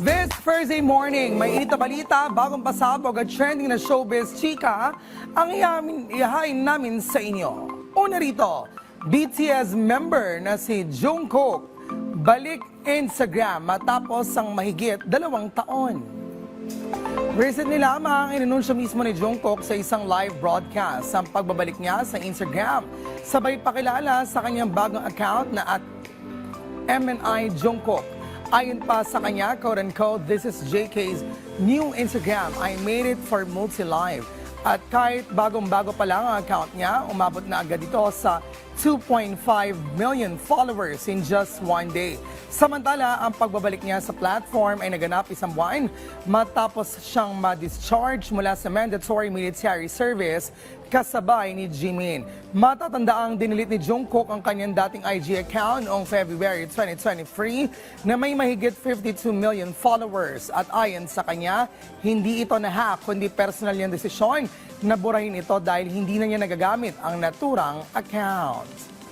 This Thursday morning, may init na balita, bagong pasabog at trending na showbiz chika ang ihahain namin sa inyo. Una rito, BTS member na si Jungkook balik Instagram matapos ang mahigit 2 taon. Recently lamang inanunsyo mismo ni Jungkook sa isang live broadcast ang pagbabalik niya sa Instagram. Sabay pakilala sa kanyang bagong account na @MNI Jungkook. Ayon pa sa kanya, quote-unquote, "This is JK's new Instagram. I made it for multi-live." At kahit bagong-bago pa lang ang account niya, umabot na agad ito sa 2.5 million followers in just one day. Samantala, ang pagbabalik niya sa platform ay naganap isang buwan matapos siyang ma-discharge mula sa mandatory military service kasabay ni Jimin. Matatandaang dinilit ni Jungkook ang kanyang dating IG account noong February 2023 na may mahigit 52 million followers at ayon sa kanya, hindi ito na-hack kundi personal niyang desisyon na burahin ito dahil hindi na niya nagagamit ang naturang account.